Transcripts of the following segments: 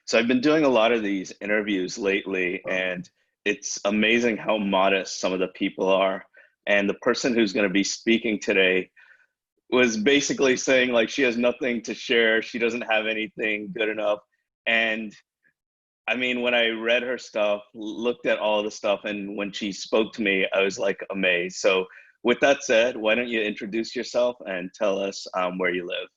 So I've been doing a lot of these interviews lately, and it's amazing how modest some of the people are. And the person who's going to be speaking today was basically saying like she has nothing to share, she doesn't have anything good enough. And I mean, when I read her stuff, looked at all the stuff, and when she spoke to me, I was like amazed. So with that said, why don't you introduce yourself and tell us where you live?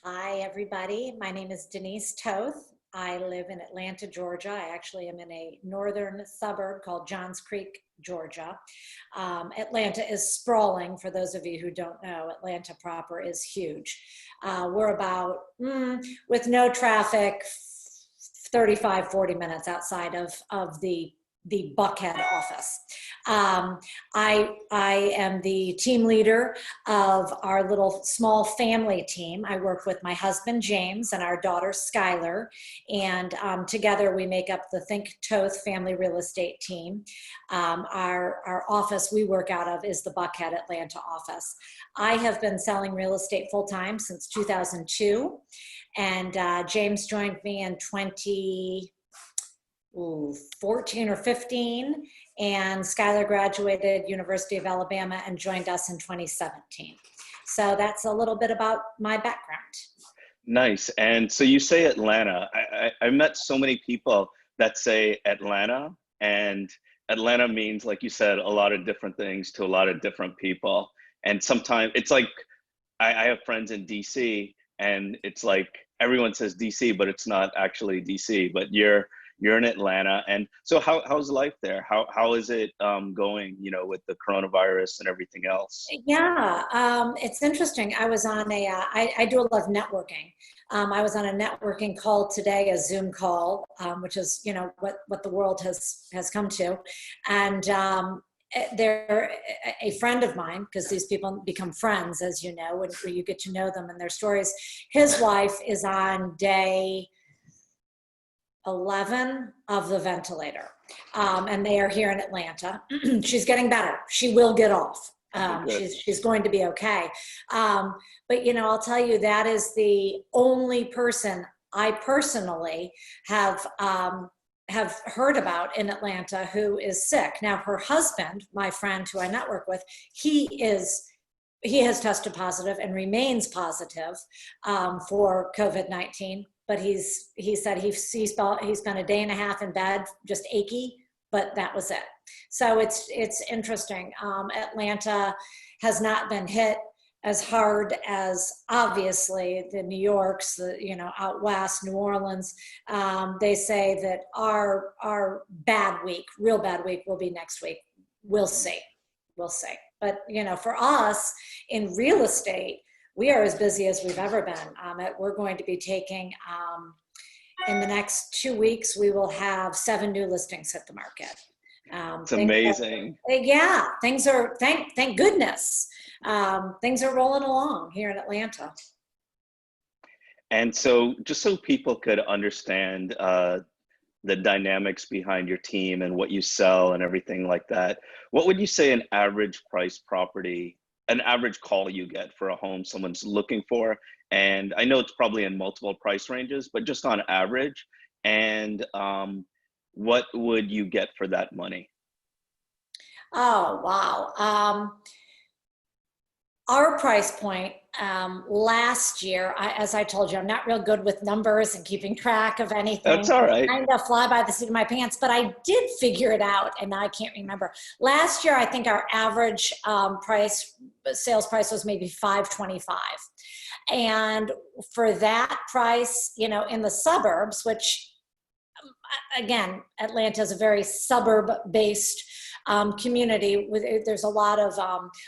Hi, everybody. My name is Deniece Toth. I live in Atlanta, Georgia. I actually am in a northern suburb called Johns Creek, Georgia. Atlanta is sprawling. For those of you who don't know, Atlanta proper is huge. We're about, with no traffic, 35, 40 minutes outside of the Buckhead office. I am the team leader of our little small family team. I work with my husband, James, and our daughter, Skylar, and together we make up the Think Toth family real estate team. Our office we work out of is the Buckhead, Atlanta office. I have been selling real estate full-time since 2002, and James joined me in 14 or 15, and Skylar graduated University of Alabama and joined us in 2017. So that's a little bit about my background. Nice. And so you say Atlanta. I met so many people that say Atlanta, and Atlanta means, like you said, a lot of different things to a lot of different people. And sometimes it's like I have friends in DC, and it's like everyone says DC, but it's not actually DC. But you're in Atlanta, and so how's life there? How is it going? You know, with the coronavirus and everything else. Yeah, it's interesting. I was on I do a lot of networking. I was on a networking call today, a Zoom call, which is, what the world has come to. And they're a friend of mine, because these people become friends, as you know, when you get to know them and their stories. His wife is on day 11 of the ventilator, and they are here in Atlanta. She's getting better. She will get off. Okay, good. She's going to be okay. But I'll tell you, that is the only person I personally have heard about in Atlanta who is sick. Now, her husband, my friend who I network with, he has tested positive and remains positive for COVID-19. But he said he spent a day and a half in bed, just achy, but that was it. So it's interesting. Atlanta has not been hit as hard as, obviously, the New Yorks, out west, New Orleans. They say that our real bad week will be next week. We'll see. We'll see. But for us in real estate, we are as busy as we've ever been. We're going to be taking, in the next 2 weeks, we will have 7 new listings hit the market. It's amazing. Yeah, things are, thank goodness, things are rolling along here in Atlanta. And so just so people could understand the dynamics behind your team and what you sell and everything like that, what would you say an average price property, an average call you get for a home someone's looking for? And I know it's probably in multiple price ranges, but just on average. And what would you get for that money? Oh, wow. Our price point last year, as I told you, I'm not real good with numbers and keeping track of anything. That's all right. I kind of fly by the seat of my pants, but I did figure it out, and I can't remember. Last year, I think our average sales price was maybe $525. And for that price, in the suburbs, which, again, Atlanta is a very suburb-based community. There's a lot of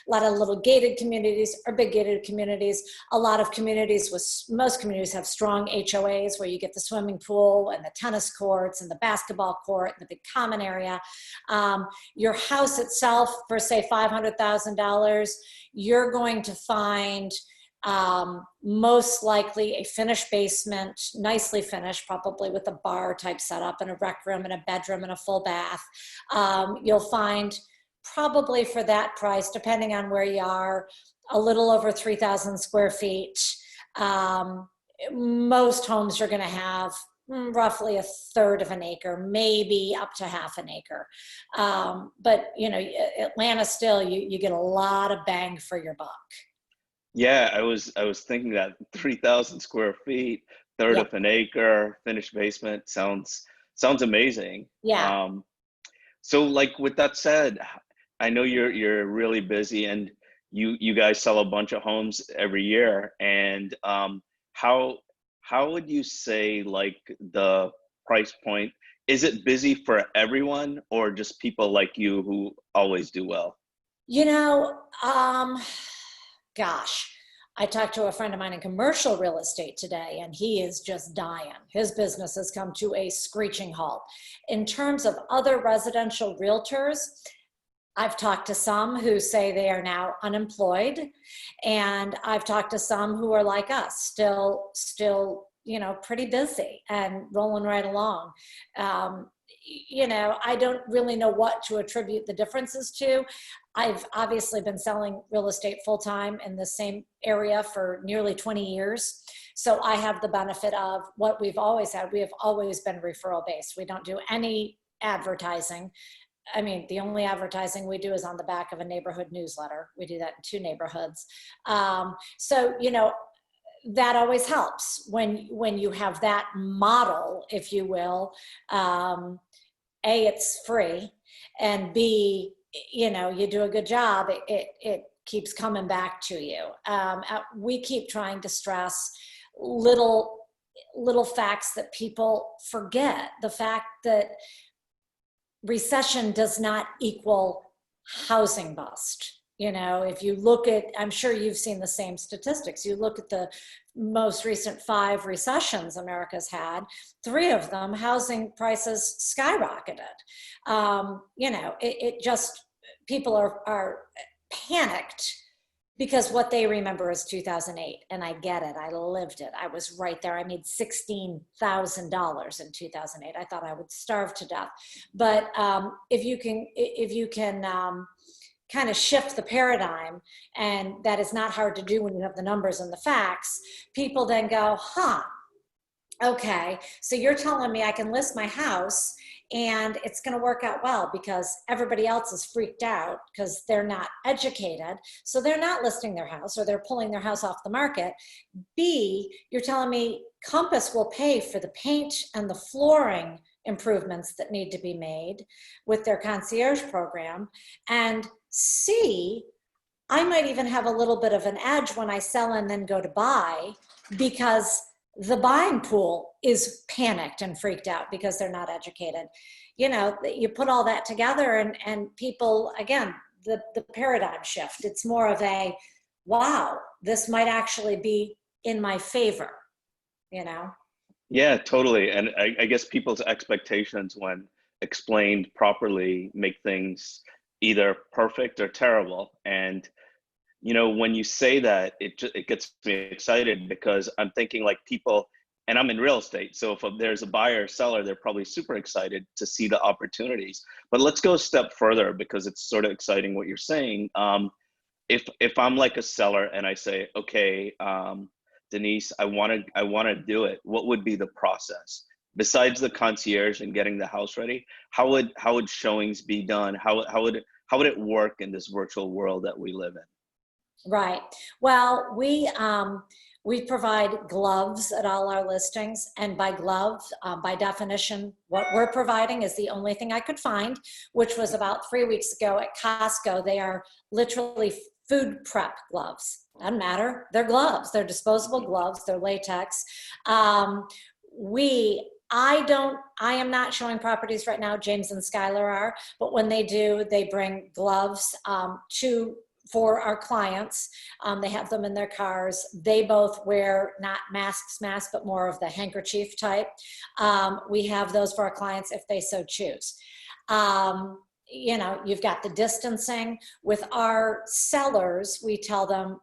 little gated communities or big gated communities. A lot of communities most communities have strong HOAs where you get the swimming pool and the tennis courts and the basketball court and the big common area. Your house itself, for say $500,000, you're going to find most likely a finished basement, nicely finished, probably with a bar type setup and a rec room and a bedroom and a full bath. You'll find probably for that price, depending on where you are, a little over 3,000 square feet. Most homes you're going to have roughly a third of an acre, maybe up to half an acre. But you know, Atlanta still, you get a lot of bang for your buck. Yeah, I was thinking that 3,000 square feet, third Yeah, of an acre, finished basement sounds amazing. yeah. So like with that said, I know you're really busy and you guys sell a bunch of homes every year. And how how would you say like the price point? Is it busy for everyone or just people like you who always do well? You know, gosh, I talked to a friend of mine in commercial real estate today, and he is just dying. His business has come to a screeching halt. In terms of other residential realtors, I've talked to some who say they are now unemployed, and I've talked to some who are like us, still, you know, pretty busy and rolling right along. Um, you know, I don't really know what to attribute the differences to. I've obviously been selling real estate full time in the same area for nearly 20 years. So I have the benefit of what we've always had. We have always been referral based. We don't do any advertising. I mean, the only advertising we do is on the back of a neighborhood newsletter. We do that in 2 neighborhoods. So, you know, that always helps when you have that model, if you will. A, it's free, and B, you know, you do a good job. It keeps coming back to you. We keep trying to stress little facts that people forget. The fact that recession does not equal housing bust. You know, if you look at, I'm sure you've seen the same statistics. You look at the most recent 5 recessions America's had, 3 of them, housing prices skyrocketed. You know, it just, people are panicked because what they remember is 2008. And I get it. I lived it. I was right there. I made $16,000 in 2008. I thought I would starve to death. But if you can kind of shift the paradigm, and that is not hard to do when you have the numbers and the facts, people then go, huh, okay, so you're telling me I can list my house and it's going to work out well because everybody else is freaked out because they're not educated. So they're not listing their house, or they're pulling their house off the market. B, you're telling me Compass will pay for the paint and the flooring improvements that need to be made with their concierge program. And C, I might even have a little bit of an edge when I sell and then go to buy, because the buying pool is panicked and freaked out because they're not educated. You know, you put all that together, and people, again, the paradigm shift. It's more of a, wow, this might actually be in my favor, you know? Yeah, totally. And I guess people's expectations when explained properly make things either perfect or terrible. And you know, when you say that, it gets me excited because I'm thinking like people, and I'm in real estate. So if there's a buyer or seller, they're probably super excited to see the opportunities. But let's go a step further because it's sort of exciting what you're saying. If I'm like a seller and I say, okay, Deniece, I want to do it. What would be the process besides the concierge and getting the house ready? How would showings be done? How would it work in this virtual world that we live in? Right. Well, we provide gloves at all our listings, and by gloves, by definition, what we're providing is the only thing I could find, which was about 3 weeks ago at Costco. They are literally food prep gloves. Doesn't matter. They're gloves. They're disposable gloves. They're latex. I am not showing properties right now. James and Skylar are, but when they do, they bring gloves for our clients. They have them in their cars. They both wear not masks, but more of the handkerchief type. We have those for our clients if they so choose. You know, you've got the distancing. With our sellers, we tell them,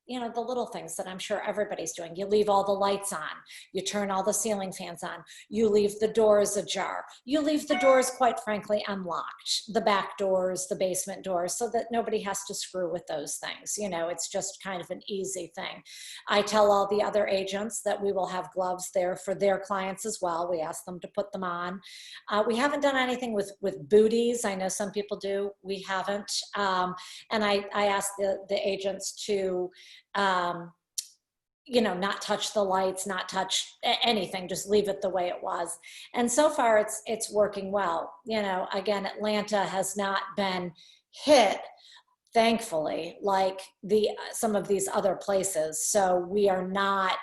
the little things that I'm sure everybody's doing. You leave all the lights on, you turn all the ceiling fans on, you leave the doors ajar, you leave the doors, quite frankly, unlocked, the back doors, the basement doors, so that nobody has to screw with those things. It's just kind of an easy thing. I tell all the other agents that we will have gloves there for their clients as well. We ask them to put them on. We haven't done anything with booties. I know some people do. We haven't. And I ask the agents to not touch the lights, not touch anything, just leave it the way it was. And so far it's working well. Again, Atlanta has not been hit, thankfully, like some of these other places. So we are not,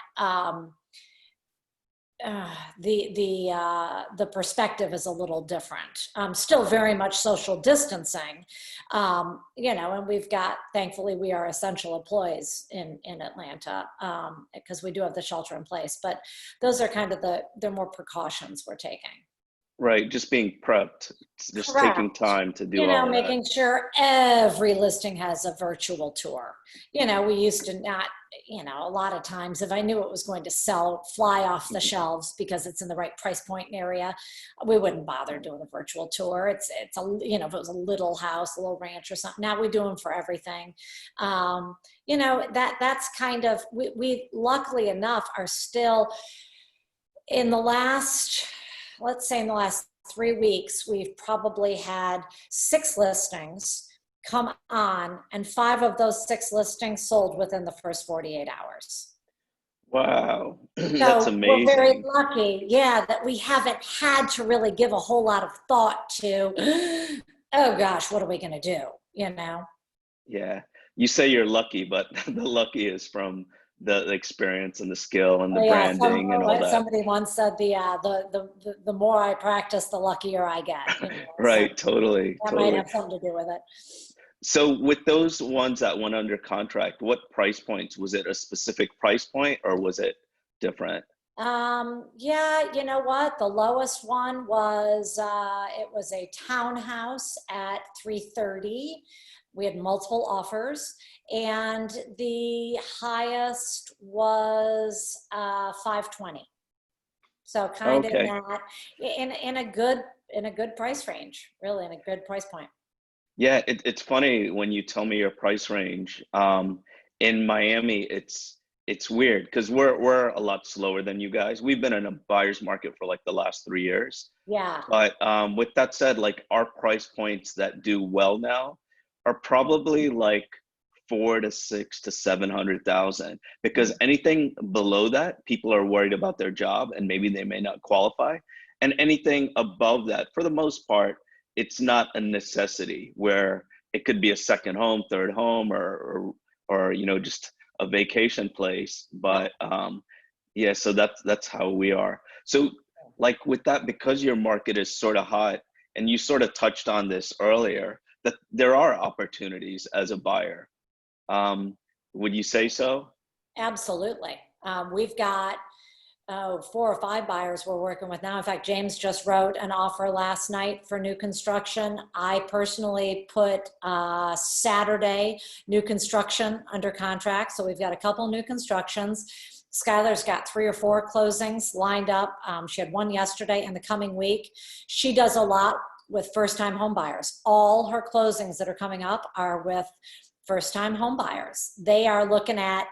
the perspective is a little different. Still very much social distancing, and we've got, thankfully, we are essential employees in Atlanta, because we do have the shelter in place. But those are kind of the more precautions we're taking. Right, just being prepped, just taking Correct. time to do all of that. Making sure every listing has a virtual tour. We used to not, a lot of times if I knew it was going to fly off the shelves because it's in the right price point area, we wouldn't bother doing a virtual tour. It's a, if it was a little house, a little ranch or something, now we do them for everything. That's kind of, we luckily enough are still in the last, let's say in the last 3 weeks, we've probably had 6 listings come on, and 5 of those 6 listings sold within the first 48 hours. Wow, that's So we're very amazing. lucky, that we haven't had to really give a whole lot of thought to, oh gosh, what are we going to do? Yeah, you say you're lucky, but the lucky is from the experience and the skill and the Oh, yeah, branding and all that. somebody once said the more I practice, the luckier I get. So Right, totally, that might totally. have something to do with it. So with those ones that went under contract, what price points? Was it a specific price point or was it different? Yeah, you know what? The lowest one was it was a townhouse at 330. We had multiple offers, and the highest was 520. So kind of in Okay. that, in a good price range, really in a good price point. Yeah, it's funny when you tell me your price range. In Miami, it's weird because we're a lot slower than you guys. We've been in a buyer's market for like the last 3 years. Yeah. But with that said, like our price points that do well now are probably like 4 to 6 to 700,000, because anything below that, people are worried about their job and maybe they may not qualify. And anything above that, for the most part, it's not a necessity where it could be a second home, third home, or just a vacation place. But yeah, so that's how we are. So like with that, because your market is sort of hot, and you sort of touched on this earlier, that there are opportunities as a buyer. Um, would you say so? Absolutely. We've got 4 or 5 buyers we're working with now. In fact, James just wrote an offer last night for new construction. I personally put Saturday new construction under contract. So we've got a couple new constructions. Skylar's got 3 or 4 closings lined up. She had one yesterday and the coming week. She does a lot with first-time home buyers. All her closings that are coming up are with first-time home buyers. They are looking at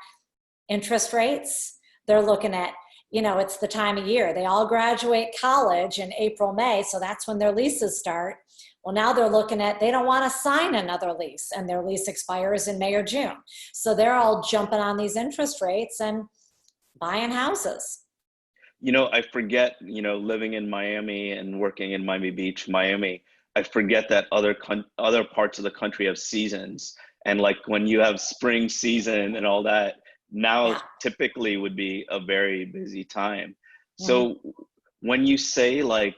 interest rates. They're looking at, it's the time of year. They all graduate college in April, May, so that's when their leases start. Well, now they're looking at, they don't want to sign another lease, and their lease expires in May or June. So they're all jumping on these interest rates and buying houses. I forget, living in Miami and working in Miami Beach, Miami, I forget that other parts of the country have seasons. And like when you have spring season and all that, now Yeah. typically would be a very busy time. Mhm. So when you say like,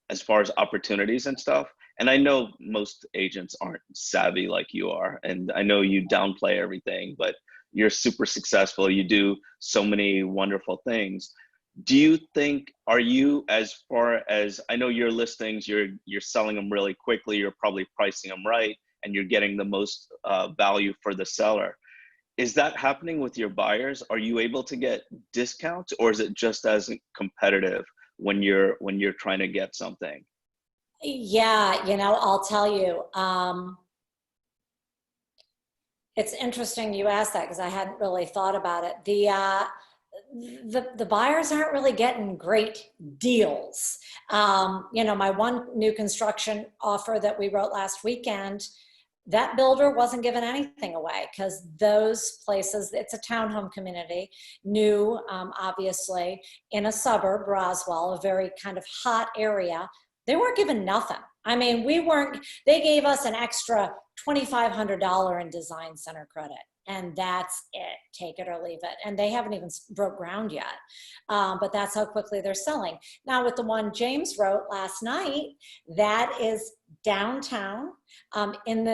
as far as opportunities and stuff, and I know most agents aren't savvy like you are, and I know you downplay everything, but you're super successful. You do so many wonderful things. Do you think, are you, as far as I know your listings, you're selling them really quickly, you're probably pricing them right, and you're getting the most value for the seller. is that happening with your buyers? Are you able to get discounts, or is it just as competitive when you're trying to get something? Yeah, I'll tell you. It's interesting you asked that because I hadn't really thought about it. The buyers aren't really getting great deals. My one new construction offer that we wrote last weekend, that builder wasn't giving anything away because those places, it's a townhome community, new, obviously, in a suburb, Roswell, a very kind of hot area. They weren't giving nothing. I mean, they gave us an extra $2,500 in design center credit. And that's it, take it or leave it. And they haven't even broke ground yet. But that's how quickly they're selling. Now with the one James wrote last night, that is downtown in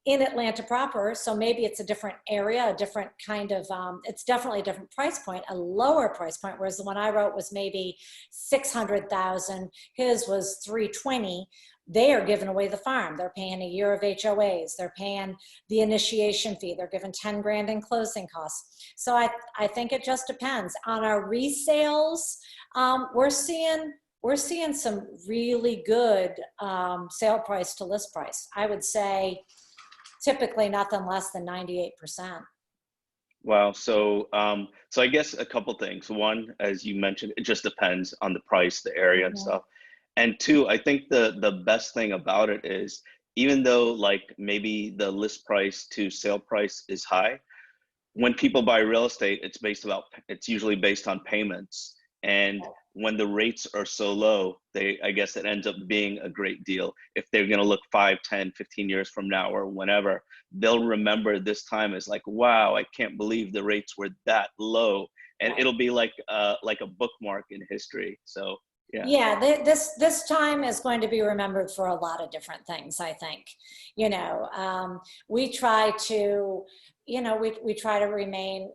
Atlanta proper. So maybe it's a different area, a different kind of, it's definitely a different price point, a lower price point. Whereas the one I wrote was maybe 600,000. His was 320. They are giving away the farm. They're paying a year of HOAs. They're paying the initiation fee. They're giving 10 grand in closing costs. So I think it just depends. On our resales, we're seeing some really good sale price to list price. I would say typically nothing less than 98%. Wow. So I guess a couple things. One, as you mentioned, it just depends on the price, the area and stuff. And two, I think the best thing about it is, even though like maybe the list price to sale price is high, when people buy real estate, it's usually based on payments. And when the rates are so low, I guess it ends up being a great deal. If they're going to look 5, 10, 15 years from now or whenever, they'll remember this time as like, wow, I can't believe the rates were that low. And it'll be like a bookmark in history. So yeah. Yeah, this time is going to be remembered for a lot of different things, I think. We try to, we try to remain,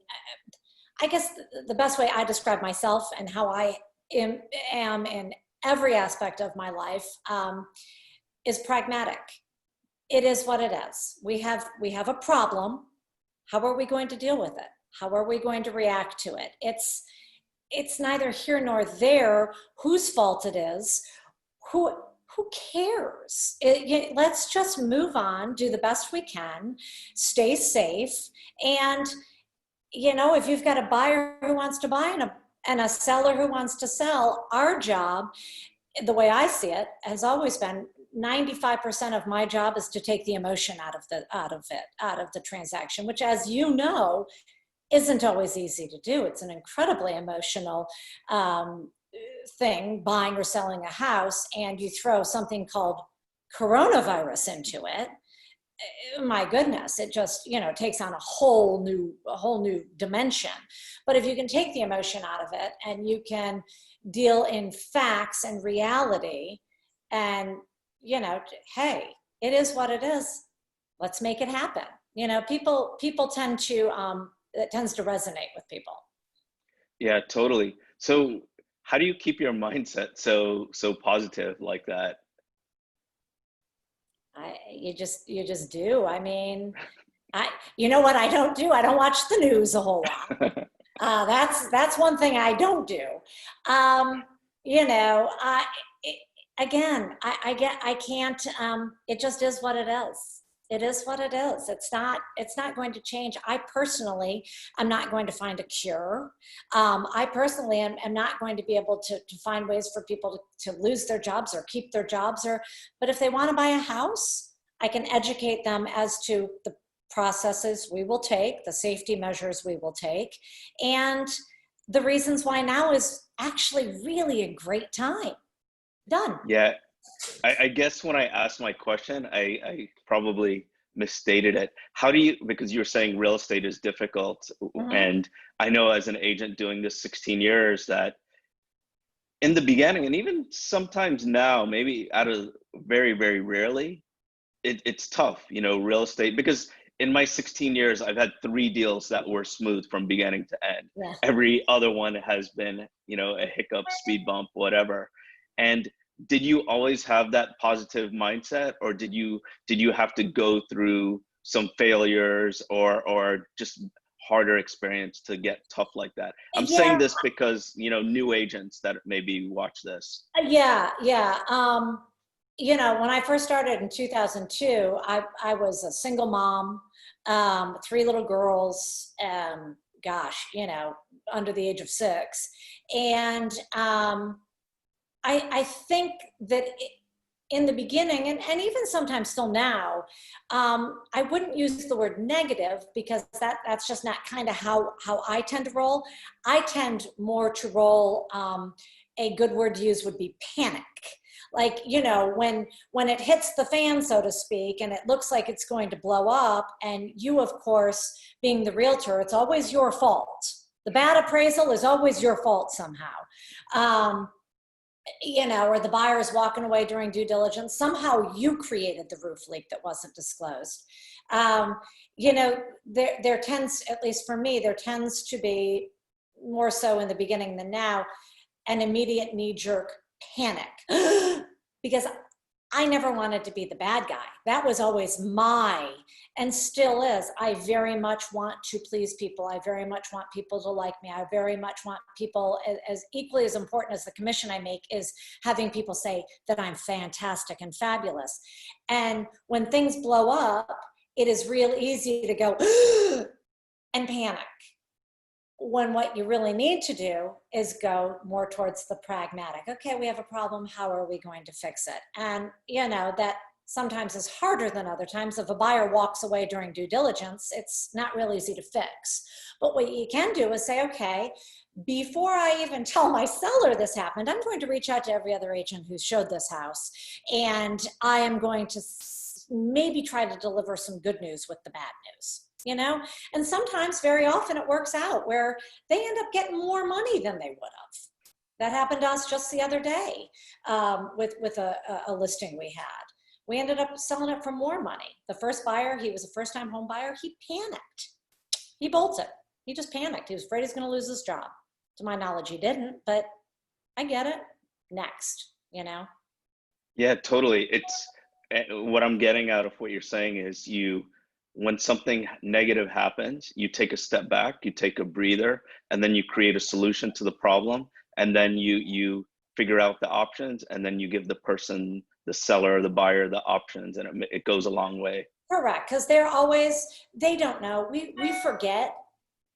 I guess the best way I describe myself and how I am in every aspect of my life is pragmatic. It is what it is. We have a problem. How are we going to deal with it? How are we going to react to it? It's neither here nor there whose fault it is. Who cares? Let's just move on, do the best we can, stay safe. And, if you've got a buyer who wants to buy and a seller who wants to sell, our job, the way I see it, has always been 95% of my job is to take the emotion out of the transaction, which, as you know, isn't always easy to do. It's an incredibly emotional thing, buying or selling a house, and you throw something called coronavirus into it. My goodness, it just takes on a whole new dimension. But if you can take the emotion out of it and you can deal in facts and reality, and hey, it is what it is. Let's make it happen. People tend to. It tends to resonate with people. Yeah, totally. So how do you keep your mindset so positive like that? You just do. I mean, you know what I don't do? I don't watch the news a whole lot. That's one thing I don't do. I can't. It just is what it is. It is what it is. It's not going to change. I personally am not going to find a cure. I personally am not going to be able to find ways for people to lose their jobs or keep their jobs. But if they want to buy a house, I can educate them as to the processes we will take, the safety measures we will take, and the reasons why now is actually really a great time. Done. Yeah. I guess when I asked my question, I probably misstated it. Because you're saying real estate is difficult. Mm-hmm. And I know as an agent doing this 16 years that in the beginning, and even sometimes now, maybe out of very, very rarely, it's tough, real estate, because in my 16 years, I've had 3 deals that were smooth from beginning to end. Yeah. Every other one has been, a hiccup, speed bump, whatever. And did you always have that positive mindset, or did you have to go through some failures or just harder experience to get tough like that? I'm saying Yeah, this because, you know, new agents that maybe watch this. yeah. When I first started in 2002, I was a single mom, three little girls, gosh, under the age of 6. And I think that in the beginning, and even sometimes still now, I wouldn't use the word negative because that's just not kind of how I tend to roll. I tend more to roll, a good word to use would be panic. Like, when it hits the fan, so to speak, and it looks like it's going to blow up, and you, of course, being the realtor, it's always your fault. The bad appraisal is always your fault somehow. Or the buyer is walking away during due diligence. Somehow you created the roof leak that wasn't disclosed. There tends, at least for me, there tends to be, more so in the beginning than now, an immediate knee-jerk panic because I never wanted to be the bad guy. That was always and still is. I very much want to please people. I very much want people to like me. I very much want people, as equally as important as the commission I make is having people say that I'm fantastic and fabulous. And when things blow up, it is real easy to go and panic, when what you really need to do is go more towards the pragmatic. Okay, we have a problem. How are we going to fix it? And that sometimes is harder than other times. If a buyer walks away during due diligence, it's not real easy to fix. But what you can do is say, okay, before I even tell my seller this happened, I'm going to reach out to every other agent who showed this house, and I am going to maybe try to deliver some good news with the bad news. And sometimes, very often, it works out where they end up getting more money than they would have. That happened to us just the other day, with a listing we had. We ended up selling it for more money. The first buyer, he was a first-time home buyer. He panicked. He bolted. He just panicked. He was afraid he's going to lose his job. To my knowledge, he didn't, but I get it. Next, Yeah, totally. It's what I'm getting out of what you're saying is when something negative happens, you take a step back, you take a breather, and then you create a solution to the problem. And then you figure out the options, and then you give the person, the seller, the buyer, the options, and it goes a long way. Correct, because they don't know. We forget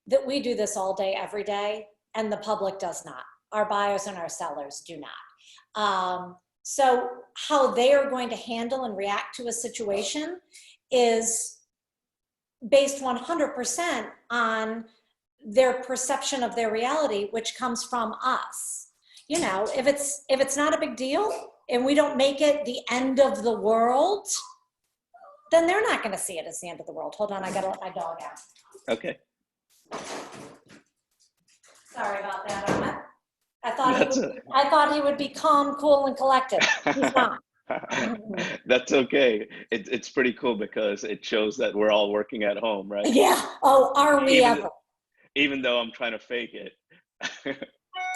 that we do this all day, every day, and the public does not. Our buyers and our sellers do not. So how they are going to handle and react to a situation is based 100% on their perception of their reality, which comes from us. If it's not a big deal and we don't make it the end of the world, then they're not going to see it as the end of the world. Hold on, I got to let my dog out. Okay. Sorry about that, Amit. I thought he would be calm, cool, and collected. He's not. That's okay. It's pretty cool because it shows that we're all working at home, right? Yeah. Oh, are we ever? Even though I'm trying to fake it.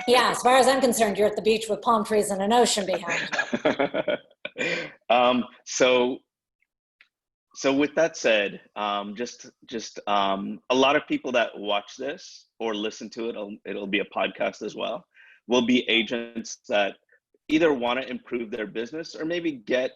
Yeah, as far as I'm concerned, you're at the beach with palm trees and an ocean behind you. So with that said, just a lot of people that watch this or listen to it, it'll be a podcast as well, will be agents that either want to improve their business or maybe get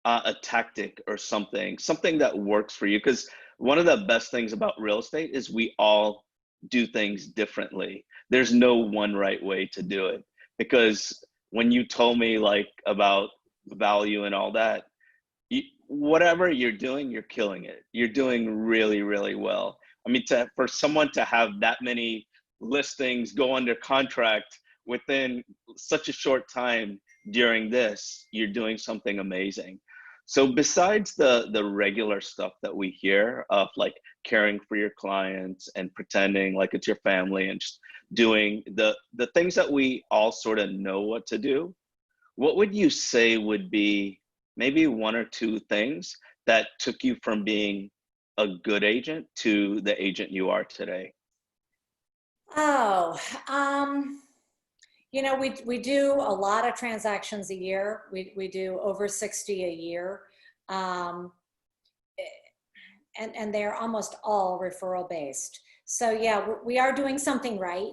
a tactic or something that works for you. Because one of the best things about real estate is we all do things differently. There's no one right way to do it. Because when you told me like about value and all that, whatever you're doing, you're killing it. You're doing really, really well. I mean, for someone to have that many listings go under contract within such a short time during this, you're doing something amazing. So besides the regular stuff that we hear of like caring for your clients and pretending like it's your family and just doing the things that we all sort of know what to do, what would you say would be maybe one or two things that took you from being a good agent to the agent you are today? Oh, we do a lot of transactions a year. We do over 60 a year. and they're almost all referral based. So yeah, we are doing something right.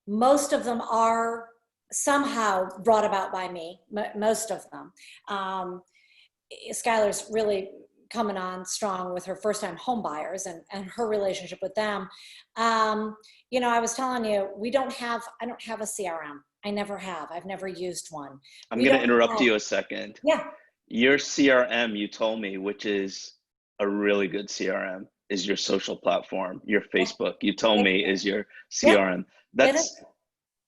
Most of them are somehow brought about by me, most of them. Skylar's really coming on strong with her first time home buyers and her relationship with them. You know, I was telling you, I don't have a CRM. I never have. I've never used one. I'm We going to don't interrupt have, you a second. yeah. Your CRM, you told me, which is a really good CRM, is your social platform. Your Facebook, you told me, is your Yep, CRM. it is. That's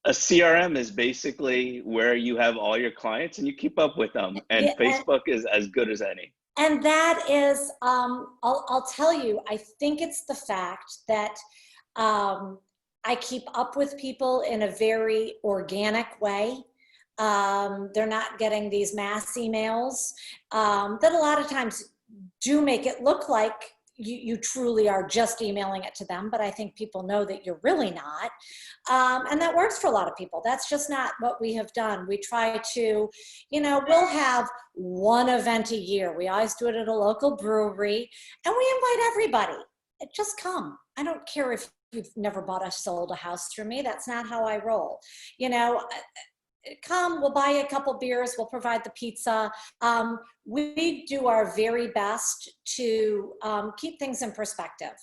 a CRM is basically where you have all your clients and you keep up with them. And Yeah, Facebook is as good as any. and that is, I'll tell you, I think it's the fact that I keep up with people in a very organic way. They're not getting these mass emails that a lot of times do make it look like you truly are just emailing it to them, but I think people know that you're really not. And that works for a lot of people. That's just not what we have done. We try to, you know, we'll have one event a year. We always do it at a local brewery, and we invite everybody. Just come. I don't care if you've never bought or sold a house through me. That's not how I roll. You know, come, we'll buy you a couple beers, we'll provide the pizza. We do our very best to keep things in perspective.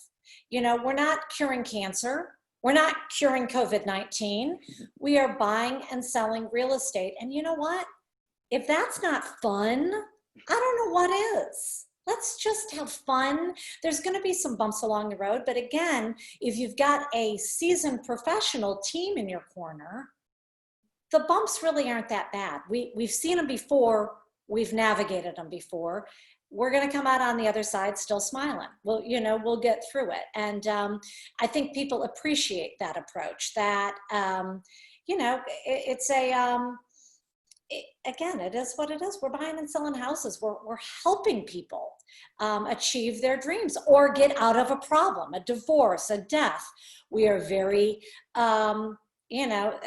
You know, we're not curing cancer. We're not curing COVID-19. We are buying and selling real estate. And you know what? If that's not fun, I don't know what is. Let's just have fun. There's going to be some bumps along the road. But again, if you've got a seasoned professional team in your corner, the bumps really aren't that bad. We've seen them before. We've navigated them before. We're going to come out on the other side still smiling. Well, you know, we'll get through it. And I think people appreciate that approach, that, you know, it's a, again, it is what it is. We're buying and selling houses. We're helping people achieve their dreams or get out of a problem, a divorce, a death. We are very, you know,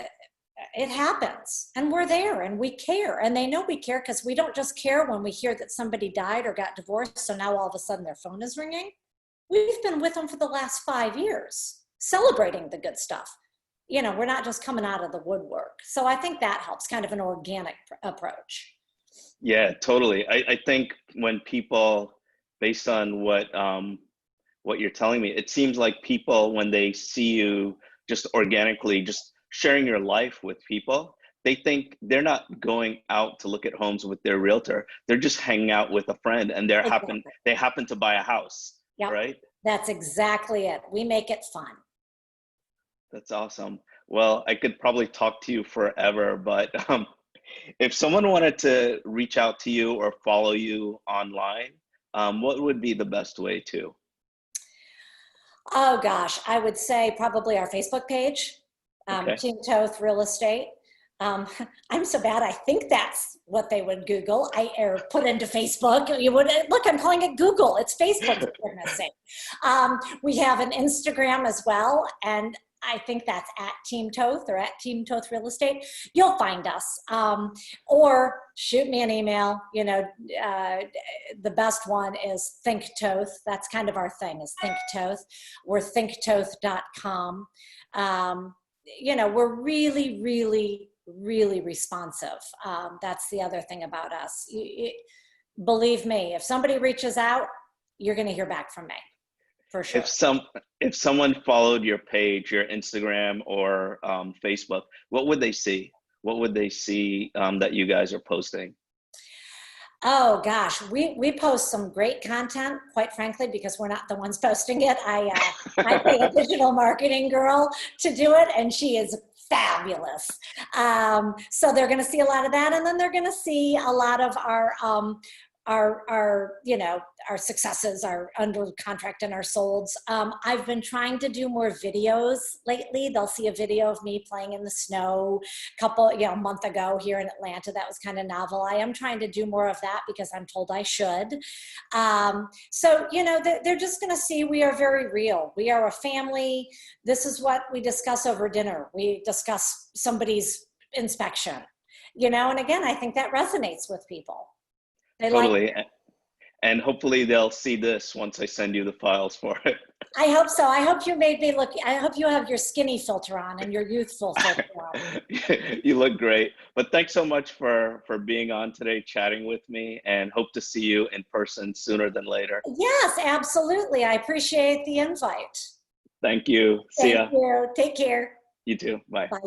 it happens, and we're there, and we care, and they know we care, because we don't just care when we hear that somebody died or got divorced, so now all of a sudden their phone is ringing. We've been with them for the last 5 years, celebrating the good stuff. You know, we're not just coming out of the woodwork. So I think that helps, kind of an organic approach. Yeah, totally. I think when people, based on what you're telling me, it seems like people, when they see you just organically, just sharing your life with people, they think they're not going out to look at homes with their realtor. They're just hanging out with a friend, and Exactly. they happen to buy a house, Yep, right? that's exactly it. We make it fun. That's awesome. Well, I could probably talk to you forever, but if someone wanted to reach out to you or follow you online, what would be the best way to? Oh gosh, I would say probably our Facebook page, Okay. Team Toth Real Estate. Um, I'm so bad. I think that's what they would Google. Or put into Facebook. You would look. I'm calling it Google. It's Facebook, for goodness sake. We have an Instagram as well, and I think that's at Team Toth or at Team Toth Real Estate. You'll find us, or shoot me an email. You know, the best one is Think Toth. That's kind of our thing, is Think Toth. We're thinktoth.com. You know, we're really, really, really responsive. That's the other thing about us. Believe me, if somebody reaches out, you're going to hear back from me, for sure. If someone followed your page, your Instagram or Facebook, what would they see? What would they see that you guys are posting? Oh gosh, we post some great content, quite frankly, because we're not the ones posting it. I pay a digital marketing girl to do it, and she is fabulous. So they're going to see a lot of that, and then they're going to see a lot of our you know, our successes, our under contract and our solds. I've been trying to do more videos lately. They'll see a video of me playing in the snow a month ago here in Atlanta. That was kind of novel. I am trying to do more of that because I'm told I should. So, you know, they're just going to see we are very real. We are a family. This is what we discuss over dinner. We discuss somebody's inspection, you know, and again, I think that resonates with people. They like. Totally. and hopefully they'll see this once I send you the files for it. I hope so. I hope you made me look, I hope you have your skinny filter on and your youthful filter on. You look great. But thanks so much for being on today, chatting with me, and hope to see you in person sooner than later. Yes, absolutely. I appreciate the invite. Thank you. See Thank ya. you. Take care. You too. Bye. Bye.